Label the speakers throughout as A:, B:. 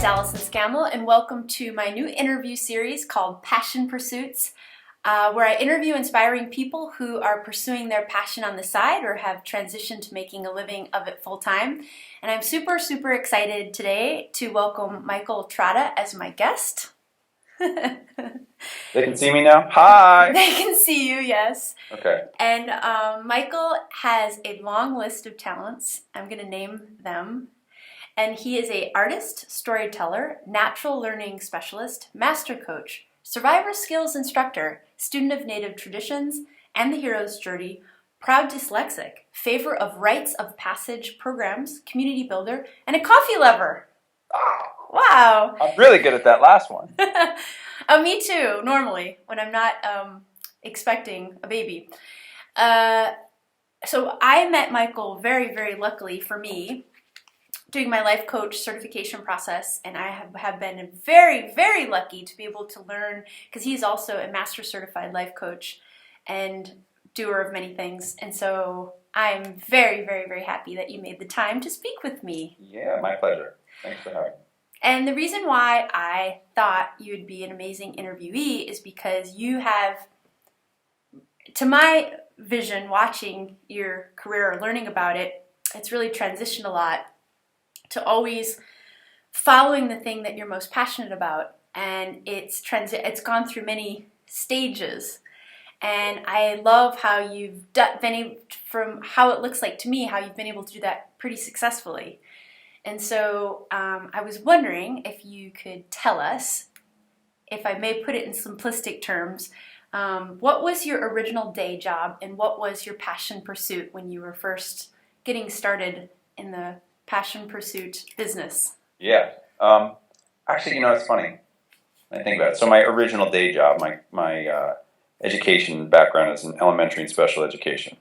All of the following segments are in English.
A: it's Allison Scammell, and welcome to my new interview series called Passion Pursuits, where I interview inspiring people who are pursuing their passion on the side or have transitioned to making a living of it full-time. And I'm super, super excited today to welcome Michael Trotta as my guest.
B: They can see me now? Hi!
A: They can see you, yes.
B: Okay.
A: And Michael has a long list of talents. I'm going to name them. And he is an artist, storyteller, natural learning specialist, master coach, survivor skills instructor, student of native traditions and the hero's journey, proud dyslexic, favor of rites of passage programs, community builder, and a coffee lover. Wow.
B: I'm really good at that last one.
A: Oh, me too, normally, when I'm not expecting a baby. So I met Michael very, very luckily for me doing my life coach certification process, and I have been very, very lucky to be able to learn, because he's also a master certified life coach and doer of many things. And so I'm very, very, very happy that you made the time to speak with me.
B: Yeah, my pleasure. Thanks for having me.
A: And the reason why I thought you would be an amazing interviewee is because you have, to my vision, watching your career or learning about it, it's really transitioned a lot to always following the thing that you're most passionate about. And it's gone through many stages. And I love how you've from how it looks like to me, how you've been able to do that pretty successfully. And so I was wondering if you could tell us, if I may put it in simplistic terms, what was your original day job and what was your passion pursuit when you were first getting started in the passion pursuit business?
B: Yeah. Actually, it's funny. I think about it. So my original day job, my education background is in elementary and special education.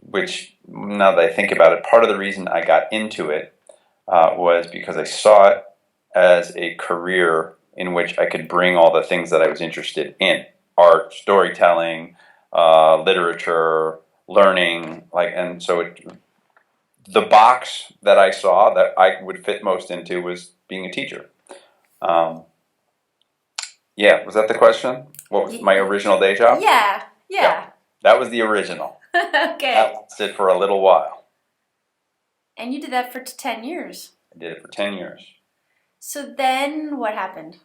B: Which, now that I think about it, part of the reason I got into it was because I saw it as a career in which I could bring all the things that I was interested in: art, storytelling, literature, learning, and so the box that I saw that I would fit most into was being a teacher. Yeah, was that the question? What was my original day job?
A: Yeah.
B: That was the original.
A: Okay.
B: That lasted for a little while.
A: And you did that for 10 years.
B: I did it for 10 years.
A: So then what happened?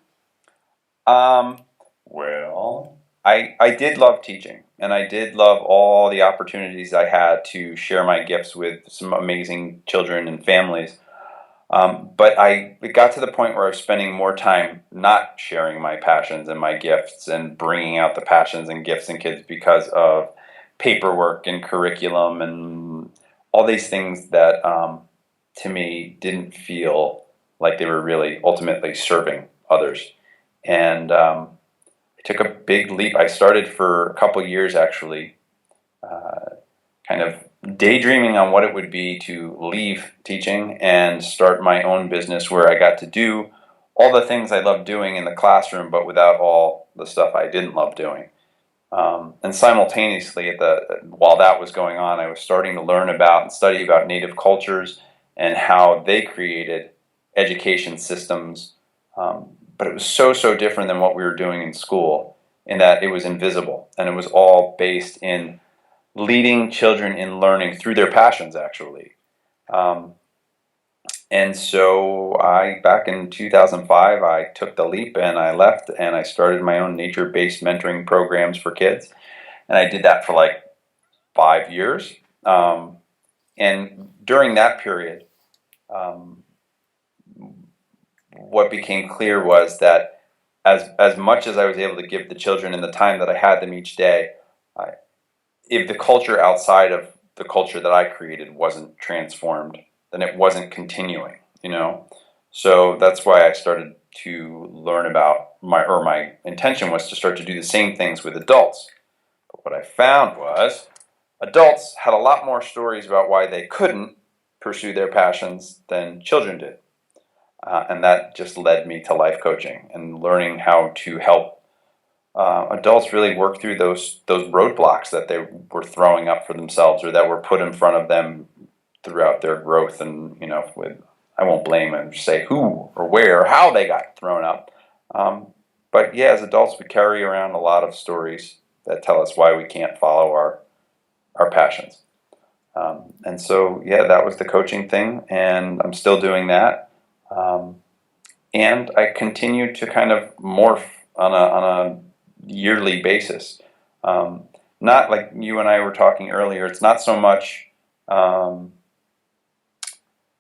B: Well, I did love teaching, and I did love all the opportunities I had to share my gifts with some amazing children and families. But it got to the point where I was spending more time not sharing my passions and my gifts and bringing out the passions and gifts in kids because of paperwork and curriculum and all these things that, to me, didn't feel like they were really ultimately serving others. And I took a big leap. I started for a couple years, actually, kind of daydreaming on what it would be to leave teaching and start my own business where I got to do all the things I loved doing in the classroom, but without all the stuff I didn't love doing. And simultaneously, while that was going on, I was starting to learn about and study about Native cultures and how they created education systems. But it was so different than what we were doing in school, in that it was invisible, and it was all based in leading children in learning through their passions, actually. And so back in 2005, I took the leap and I left and I started my own nature-based mentoring programs for kids. And I did that for like 5 years. And during that period, what became clear was that as much as I was able to give the children in the time that I had them each day, if the culture outside of the culture that I created wasn't transformed, then it wasn't continuing, So that's why I started to learn about my intention was to start to do the same things with adults. But what I found was adults had a lot more stories about why they couldn't pursue their passions than children did. And that just led me to life coaching and learning how to help adults really work through those roadblocks that they were throwing up for themselves or that were put in front of them throughout their growth and with I won't blame and say who or where or how they got thrown up. Um, but yeah, as adults, we carry around a lot of stories that tell us why we can't follow our passions. And so, yeah, that was the coaching thing, and I'm still doing that. Um, and I continue to kind of morph on a yearly basis. Um, Not like you and I were talking earlier. It's not so much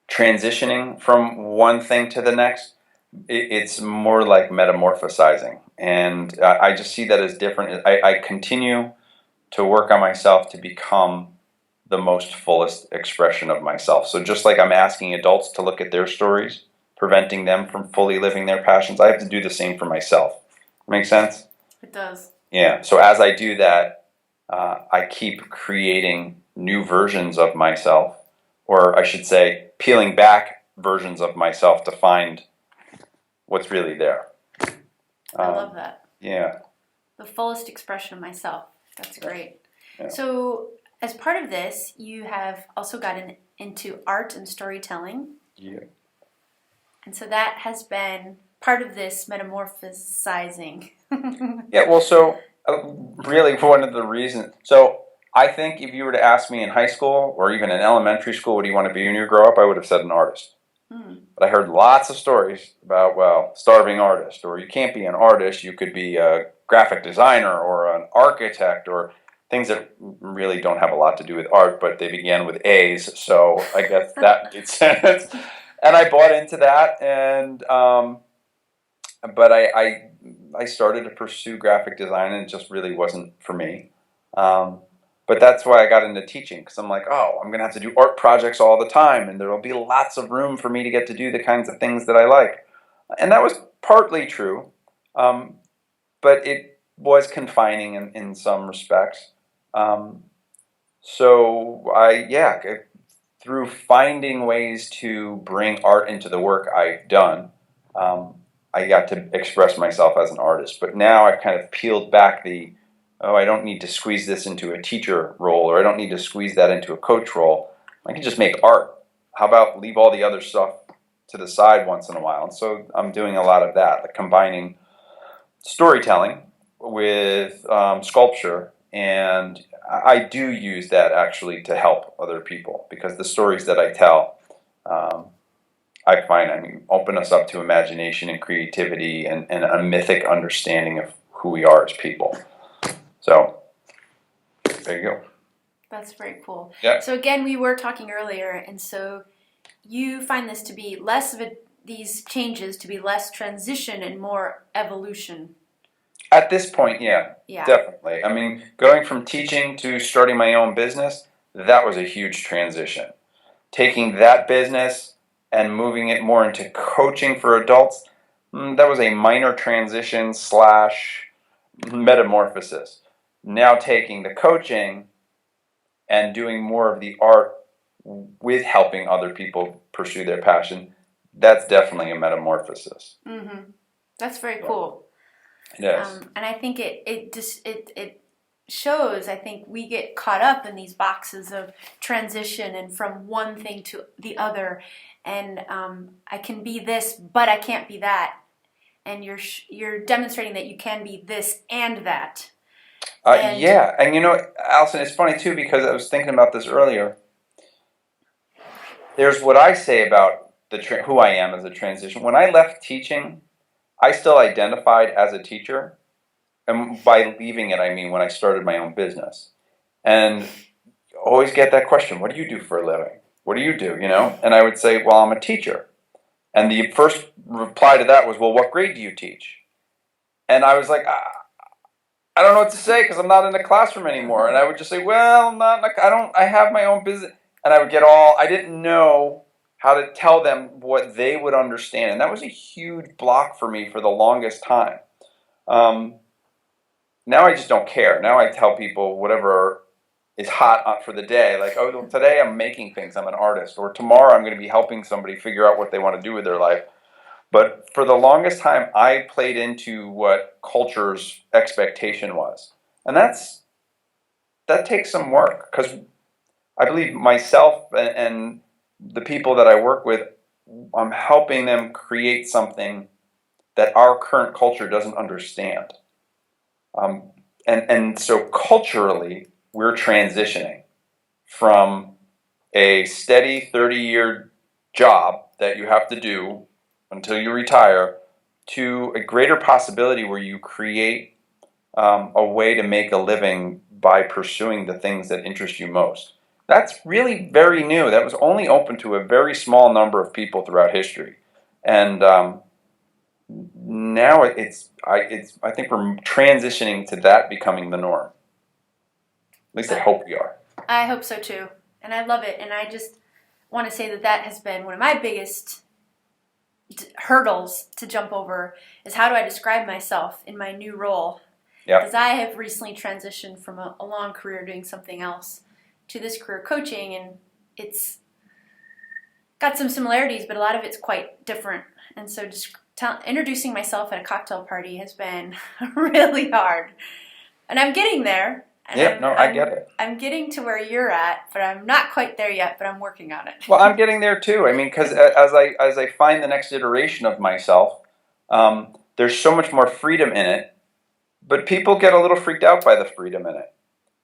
B: transitioning from one thing to the next. It's more like metamorphosizing, and I just see that as different. I continue to work on myself to become the most fullest expression of myself. So just like I'm asking adults to look at their stories, preventing them from fully living their passions, I have to do the same for myself. Make sense?
A: It does.
B: Yeah. So as I do that, I keep creating new versions of myself, or I should say, peeling back versions of myself to find what's really there.
A: I love that.
B: Yeah.
A: The fullest expression of myself. That's great.
B: Yeah.
A: So, as part of this, you have also gotten into art and storytelling.
B: Yeah.
A: And so that has been part of this metamorphosizing.
B: Yeah, well, so really one of the reasons. So I think if you were to ask me in high school or even in elementary school, what do you want to be when you grow up? I would have said an artist. But I heard lots of stories about, well, starving artist, or you can't be an artist, you could be a graphic designer or an architect, or things that really don't have a lot to do with art, but they began with A's, so I guess that made sense. And I bought into that, and but I started to pursue graphic design, and it just really wasn't for me. But that's why I got into teaching, because I'm like, oh, I'm going to have to do art projects all the time, and there will be lots of room for me to get to do the kinds of things that I like. And that was partly true, but it was confining in some respects. So through finding ways to bring art into the work I've done, I got to express myself as an artist. But now I've kind of peeled back I don't need to squeeze this into a teacher role, or I don't need to squeeze that into a coach role. I can just make art. How about leave all the other stuff to the side once in a while? And so I'm doing a lot of that, like combining storytelling with sculpture, and I do use that actually to help other people, because the stories that I tell, I find, open us up to imagination and creativity and a mythic understanding of who we are as people. So there you go.
A: That's very cool.
B: Yeah.
A: So again, we were talking earlier, and so you find this to be less of these changes to be less transition and more evolution.
B: At this point, yeah,
A: Yeah.
B: definitely. Going from teaching to starting my own business, that was a huge transition. Taking that business and moving it more into coaching for adults, that was a minor transition / metamorphosis. Now taking the coaching and doing more of the art with helping other people pursue their passion, that's definitely a metamorphosis.
A: Mm-hmm. That's very cool.
B: It is.
A: And I think it shows, I think we get caught up in these boxes of transition and from one thing to the other, and I can be this, but I can't be that. And you're demonstrating that you can be this and that.
B: Yeah, and Allison, it's funny too, because I was thinking about this earlier. There's what I say about who I am as a transition. When I left teaching, I still identified as a teacher, and by leaving it, I mean when I started my own business. And always get that question: what do you do for a living? What do you do? And I would say, well, I'm a teacher. And the first reply to that was, well, what grade do you teach? And I was like, I don't know what to say, because I'm not in the classroom anymore. And I would just say, well, I have my own business. And I didn't know how to tell them what they would understand. And that was a huge block for me for the longest time. Now I just don't care. Now I tell people whatever is hot for the day. Like, oh, today I'm making things, I'm an artist. Or tomorrow I'm going to be helping somebody figure out what they want to do with their life. But for the longest time, I played into what culture's expectation was. And that takes some work, because I believe myself and the people that I work with I'm helping them create something that our current culture doesn't understand. Um, and so culturally, we're transitioning from a steady 30-year job that you have to do until you retire to a greater possibility where you create a way to make a living by pursuing the things that interest you most. That's really very new. That was only open to a very small number of people throughout history, and now I think we're transitioning to that becoming the norm. At least I hope we are.
A: I hope so too, and I love it. And I just want to say that that has been one of my biggest hurdles to jump over is how do I describe myself in my new role?
B: Yeah.
A: Because I have recently transitioned from a long career doing something else to this career coaching, and it's got some similarities, but a lot of it's quite different. And so just introducing myself at a cocktail party has been really hard. And I'm getting there. And
B: I get it.
A: I'm getting to where you're at, but I'm not quite there yet, but I'm working on it.
B: Well, I'm getting there too. I mean, because as I find the next iteration of myself, there's so much more freedom in it, but people get a little freaked out by the freedom in it.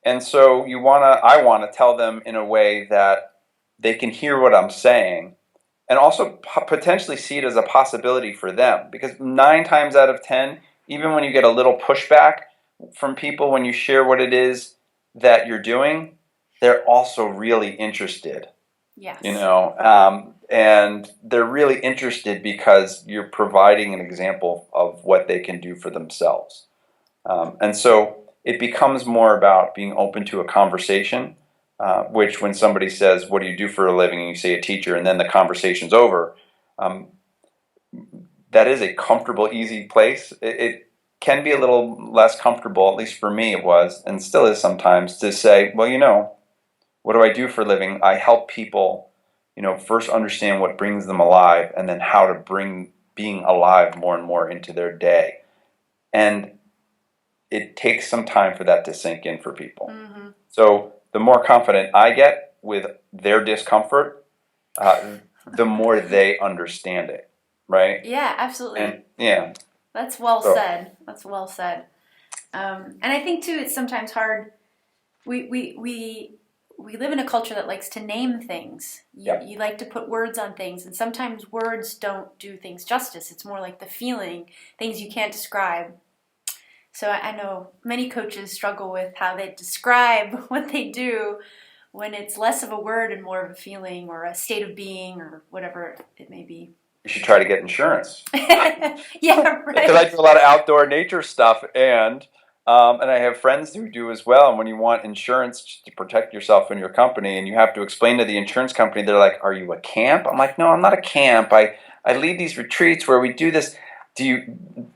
B: And so I wanna tell them in a way that they can hear what I'm saying, and also potentially see it as a possibility for them. Because 9 times out of 10, even when you get a little pushback from people when you share what it is that you're doing, they're also really interested.
A: Yes.
B: And they're really interested because you're providing an example of what they can do for themselves. And so it becomes more about being open to a conversation, which when somebody says, what do you do for a living? And you say a teacher, and then the conversation's over. That is a comfortable, easy place. It can be a little less comfortable, at least for me it was, and still is sometimes, to say, well, what do I do for a living? I help people, first understand what brings them alive, and then how to bring being alive more and more into their day. And it takes some time for that to sink in for people.
A: Mm-hmm.
B: So the more confident I get with their discomfort, the more they understand it, right?
A: Yeah, absolutely.
B: And, yeah.
A: That's well said. That's well said. And I think too, it's sometimes hard. We live in a culture that likes to name things. You like to put words on things, and sometimes words don't do things justice. It's more like the feeling, things you can't describe. So I know many coaches struggle with how they describe what they do when it's less of a word and more of a feeling or a state of being or whatever it may be.
B: You should try to get insurance.
A: Yeah, right.
B: Because I do a lot of outdoor nature stuff, and I have friends who do as well. And when you want insurance to protect yourself and your company, and you have to explain to the insurance company, they're like, "Are you a camp?" I'm like, "No, I'm not a camp. I lead these retreats where we do this."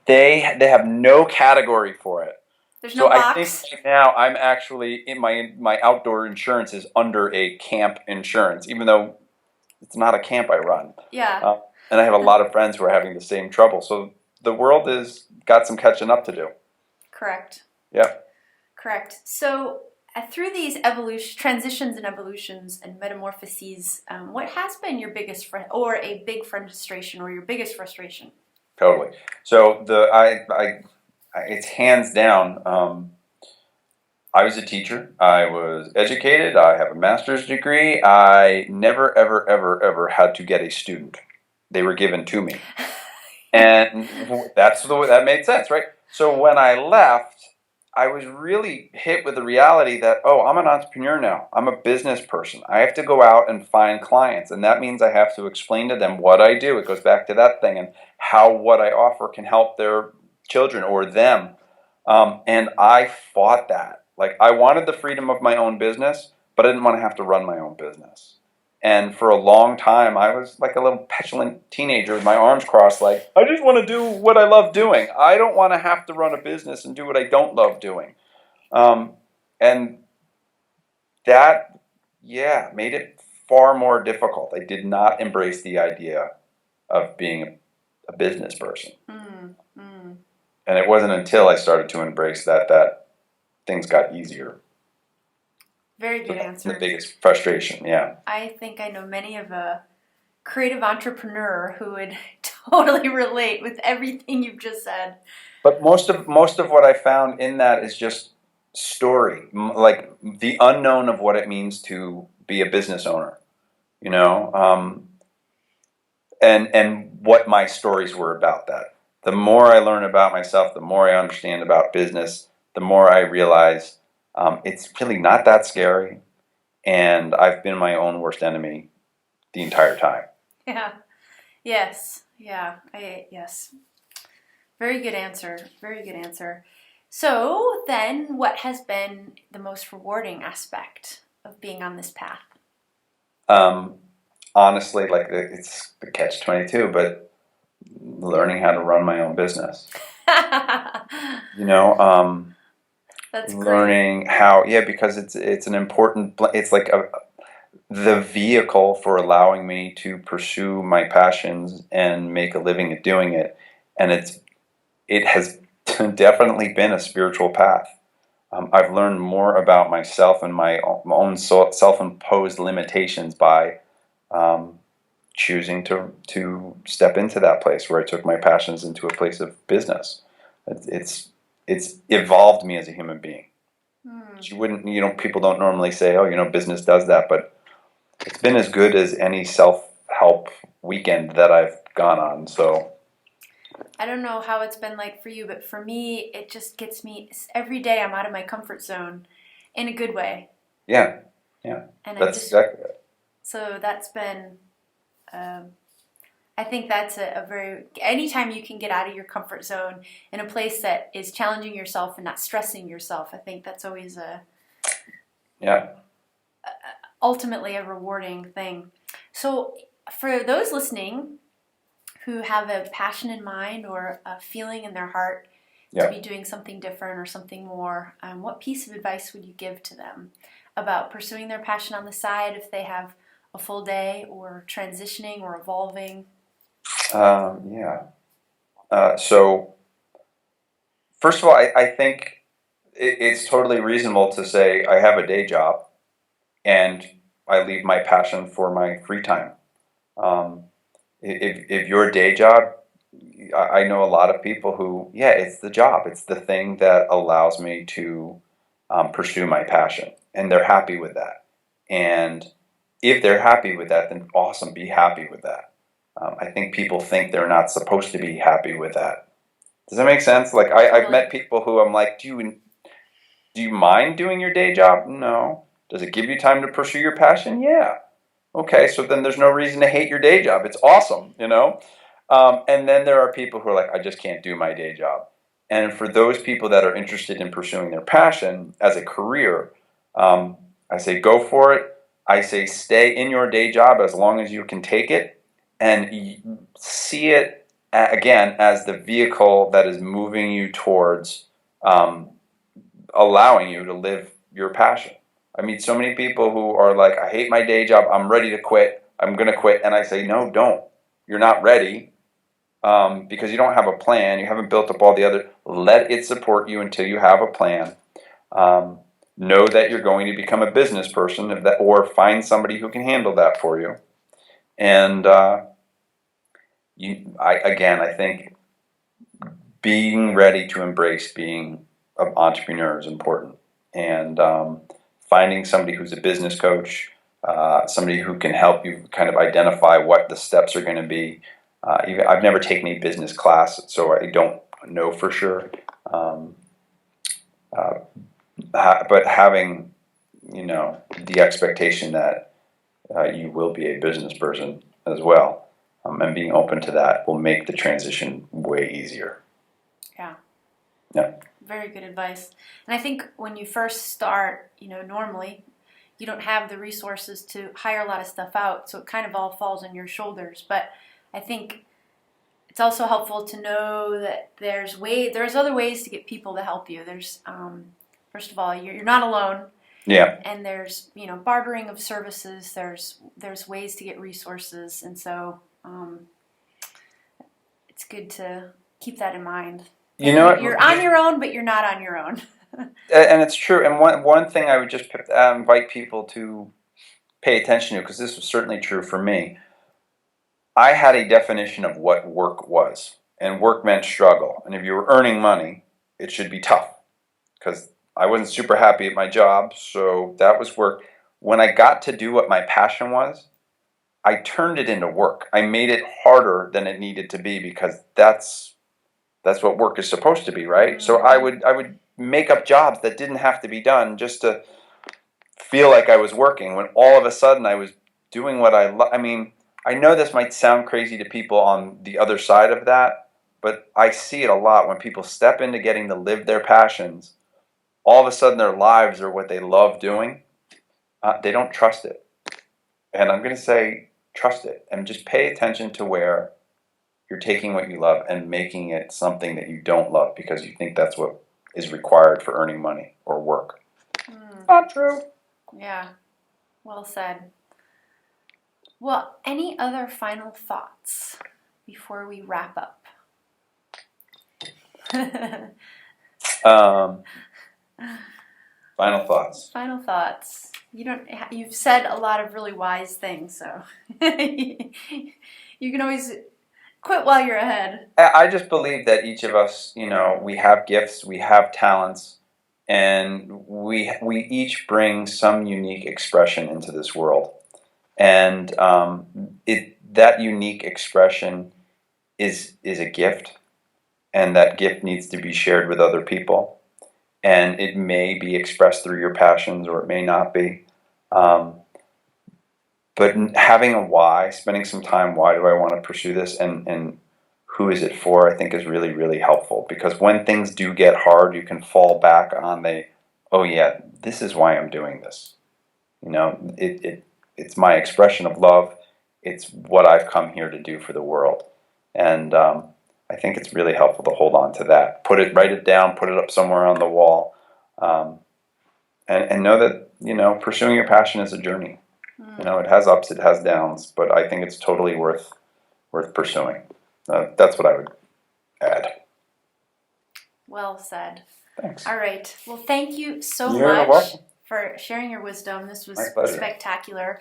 B: They have no category for it.
A: There's no box.
B: I think right now I'm actually in my outdoor insurance is under a camp insurance, even though it's not a camp I run.
A: Yeah.
B: And I have a lot of friends who are having the same trouble. So the world has got some catching up to do.
A: Correct.
B: Yeah.
A: Correct. So through these transitions and evolutions and metamorphoses, what has been your biggest or a big frustration or your biggest frustration?
B: Totally. So it's hands down. I was a teacher. I was educated. I have a master's degree. I never, ever, ever, ever had to get a student. They were given to me. And that made sense, right? So when I left, I was really hit with the reality that, I'm an entrepreneur now. I'm a business person. I have to go out and find clients. And that means I have to explain to them what I do. It goes back to that thing and how what I offer can help their children or them. And I fought that. Like, I wanted the freedom of my own business, but I didn't want to have to run my own business. And for a long time, I was like a little petulant teenager with my arms crossed, like, I just want to do what I love doing. I don't want to have to run a business and do what I don't love doing. And that, made it far more difficult. I did not embrace the idea of being a business person. And it wasn't until I started to embrace that things got easier.
A: Very good answer.
B: The biggest frustration, yeah.
A: I think I know many of creative entrepreneur who would totally relate with everything you've just said.
B: But most of what I found in that is just story, like the unknown of what it means to be a business owner, you know, and what my stories were about that. The more I learn about myself, the more I understand about business, the more I realize it's really not that scary, and I've been my own worst enemy the entire time.
A: Yeah. Yes. Yeah. Yes. Very good answer. Very good answer. So then, what has been the most rewarding aspect of being on this path?
B: Um, Honestly, like it's the catch-22, but learning how to run my own business. You know,
A: That's great.
B: learning how, yeah, because it's an important, it's like the vehicle for allowing me to pursue my passions and make a living at doing it, and it has definitely been a spiritual path. I've learned more about myself and my own self-imposed limitations by um, choosing to step into that place where I took my passions into a place of business. It's it's evolved me as a human being.
A: Hmm.
B: You wouldn't, you know, people don't normally say, oh, you know, business does that, but it's been as good as any self-help weekend that I've gone on. So
A: I don't know how it's been like for you, but for me, it just gets me every day. I'm out of my comfort zone in a good way,
B: yeah, yeah,
A: and I'm
B: that's
A: just
B: exactly it.
A: so that's been. Um, I think that's a very anytime you can get out of your comfort zone in a place that is challenging yourself and not stressing yourself. I think that's always
B: Yeah.
A: ultimately a rewarding thing. So for those listening who have a passion in mind or a feeling in their heart to
B: Yeah.
A: be doing something different or something more, what piece of advice would you give to them about pursuing their passion on the side if they have a full day or transitioning or evolving?
B: Yeah. So first of all, I think it's totally reasonable to say I have a day job and I leave my passion for my free time. Um, if your day job, I know a lot of people who, yeah, it's the job. It's the thing that allows me to pursue my passion, and they're happy with that. And if they're happy with that, then awesome, be happy with that. I think people think they're not supposed to be happy with that. Does that make sense? Like I've
A: Totally.
B: met people who I'm like, do you mind doing your day job? No. Does it give you time to pursue your passion? Yeah. Okay, so then there's no reason to hate your day job. It's awesome, you know? And then there are people who are like, I just can't do my day job. And for those people that are interested in pursuing their passion as a career, I say go for it. I say stay in your day job as long as you can take it and see it again as the vehicle that is moving you towards um, allowing you to live your passion. I meet so many people who are like, I hate my day job. I'm ready to quit. I'm going to quit. And I say, no, don't. You're not ready because you don't have a plan. You haven't built up all the other. Let it support you until you have a plan. Um, know that you're going to become a business person or find somebody who can handle that for you. And I think being ready to embrace being an entrepreneur is important, and finding somebody who's a business coach, somebody who can help you kind of identify what the steps are going to be. Even, I've never taken a business class, so I don't know for sure. Um, uh, but having, you know, the expectation that you will be a business person as well, and being open to that will make the transition way easier.
A: Yeah.
B: Yeah.
A: Very good advice. And I think when you first start, normally you don't have the resources to hire a lot of stuff out, so it kind of all falls on your shoulders. But I think it's also helpful to know that there's other ways to get people to help you. There's first of all, you're not alone,
B: Yeah.
A: and there's bartering of services. There's ways to get resources, and so it's good to keep that in mind.
B: You
A: That
B: know
A: you're
B: what?
A: on your own, but you're not on your own.
B: And it's true. And one thing I would just invite people to pay attention to, because this was certainly true for me. I had a definition of what work was, and work meant struggle. And if you were earning money, it should be tough because I wasn't super happy at my job, so that was work. When I got to do what my passion was, I turned it into work. I made it harder than it needed to be because that's what work is supposed to be, right? So I would make up jobs that didn't have to be done just to feel like I was working when all of a sudden I was doing what I love. I mean, I know this might sound crazy to people on the other side of that, but I see it a lot when people step into getting to live their passions. All of a sudden, their lives are what they love doing. They don't trust it. And I'm going to say, trust it. And just pay attention to where you're taking what you love and making it something that you don't love because you think that's what is required for earning money or work. Not true.
A: Yeah, well said. Well, any other final thoughts before we wrap up?
B: Final thoughts.
A: Final thoughts. You've said a lot of really wise things, so you can always quit while you're ahead.
B: I just believe that each of us, we have gifts, we have talents, and we each bring some unique expression into this world. And that unique expression is a gift, and that gift needs to be shared with other people. And it may be expressed through your passions, or it may not be. But having a why, spending some time, why do I want to pursue this, and who is it for, I think is really, really helpful. Because when things do get hard, you can fall back on oh yeah, this is why I'm doing this. It's my expression of love. It's what I've come here to do for the world. And I think it's really helpful to hold on to that. Write it down, put it up somewhere on the wall, and know that pursuing your passion is a journey. It has ups, it has downs, but I think it's totally worth pursuing. That's what I would add.
A: Well said.
B: Thanks.
A: All right. Well, thank you so
B: You're
A: much
B: welcome.
A: for sharing your wisdom. This was
B: My pleasure.
A: spectacular.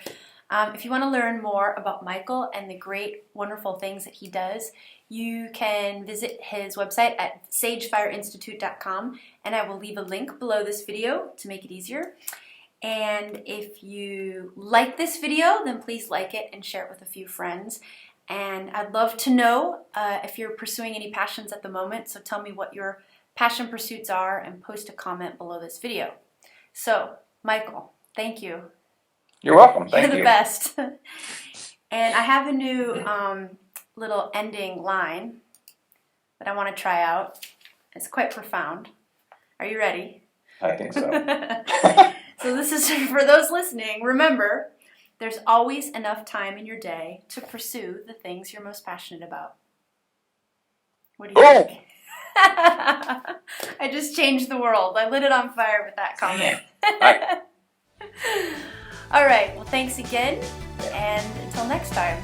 A: If you want to learn more about Michael and the great, wonderful things that he does, you can visit his website at sagefireinstitute.com, and I will leave a link below this video to make it easier. And if you like this video, then please like it and share it with a few friends. And I'd love to know if you're pursuing any passions at the moment, so tell me what your passion pursuits are and post a comment below this video. So, Michael, thank you.
B: You're welcome. Thank you.
A: You're the best. And I have a new little ending line that I want to try out. It's quite profound. Are you ready?
B: I think so.
A: So this is for those listening. Remember, there's always enough time in your day to pursue the things you're most passionate about. What do you think? I just changed the world. I lit it on fire with that comment. All right. Well, thanks again, and until next time.